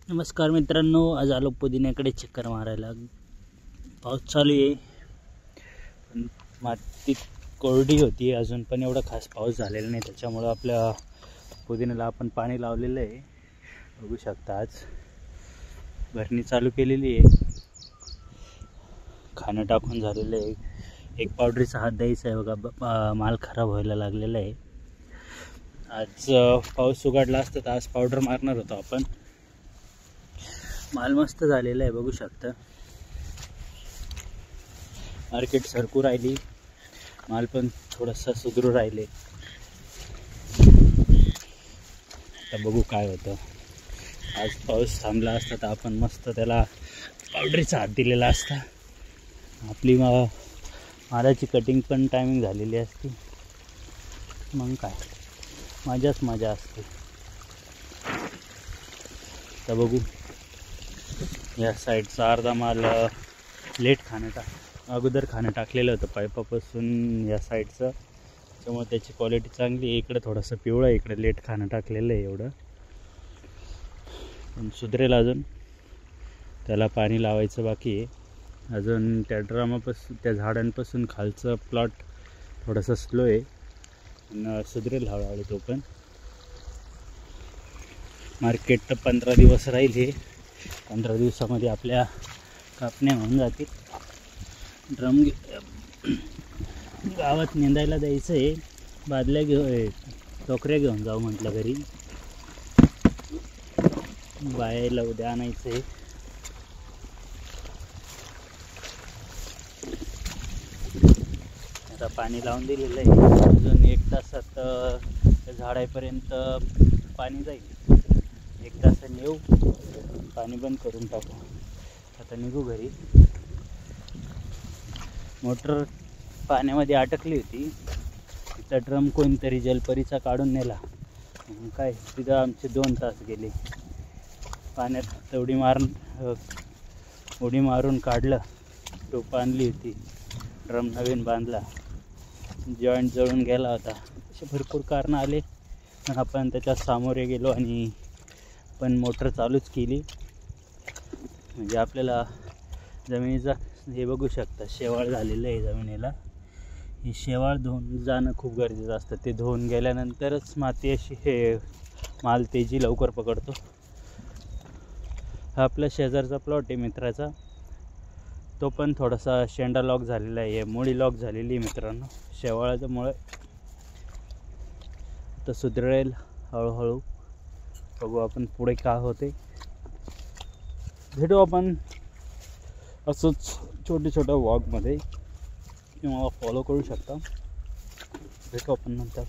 नमस्कार मित्रांनो, आज आलो पुदिन्याकडे चक्कर मारायला। पाऊस चालू आहे पण माती कोरडी होती, अजून पण एवढा खास पाऊस झालेला नाही, त्याच्यामुळे आपल्या पुदिन्याला आपण पाणी लावलेलं आहे। बघू शकता आज भरणी चालू केलेली आहे, खाणं टाकून झालेलं आहे। एक पावडरीचा हात द्यायचा आहे बघा, माल खराब व्हायला लागलेला आहे। आज पाऊस उघडला असता तर आज पावडर मारणार होतो आपण। माल मस्त झालेला आहे, बघू शकता। मार्केट सरकू राहिली, माल पण थोडासा सुधरू राहिले। आता बघू काय होतं। आज पाऊस थांबला असता तर आपण मस्त त्याला पावडरीचा हात दिलेला असता। आपली मालाची कटिंग पण टायमिंग झालेली असती, मग काय मजाच मजा असते। तर बघू, या साईडचा अर्धा माल लेट अगोदर खाणं टाकलेलं होतं पाईपापासून या साईडचं, त्यामुळे त्याची क्वालिटी चांगली आहे। इकडे थोडंसं पिवळं आहे, इकडे लेट खाणं टाकलेलं आहे, एवढं पण सुधरेल। अजून त्याला पाणी लावायचं बाकी आहे। अजून त्या ड्रामापासून त्या झाडांपासून खालचं प्लॉट थोडंसं स्लो आहे, पण सुधरेल हळूहळू तो पण। मार्केट तर 15 दिवस राहिले, 15 दिवसामध्ये आपल्या कापण्या होऊन जातील। ड्रम गावात नेंदायला द्यायचं आहे, बादल्या टोकऱ्या घेऊन जाऊ म्हटलं घरी, बायाला उद्या आणायचं आहे। आता पाणी लावून दिलेलं आहे, अजून 1 तासात झाडापर्यंत पाणी जाईल। 1 तासाने येऊ, पाणी बंद करून टाकू। आता निघू घरी। मोटर पाण्यामध्ये अटकली होती, तिचा ड्रम कोणतरी जलपरीचा काढून नेला, काय तिथं आमचे 2 तास गेले। पाण्यात उडी मारून काढलं, टोप आणली होती, ड्रम नवीन बांधला, जॉईंट जळून गेला होता। असे भरपूर कारणं आले, पण आपण त्याच्यात सामोरे गेलो आणि पण मोटर चालूच केली। म्हणजे आपल्याला जमिनीचा हे बघू शकता, शेवाळ झालेलं आहे जमिनीला। हे शेवाळ धुवून जाणं खूप गरजेचं असतं, ते धुवून गेल्यानंतरच माती अशी माल तेजी लवकर पकडतो। हा आपल्या शेजारचा प्लॉट आहे मित्राचा, तो पण थोडासा शेंडा लॉक झालेला आहे, मुळी लॉक झालेली आहे मित्रांनो शेवाळाच्यामुळे। तर सुधरेल हळूहळू, बघू आपण पुढे काय होते। भेटू आपण असंच छोट्या व्लॉगमध्ये, किंवा फॉलो करू शकता। भेटू आपण नंतर।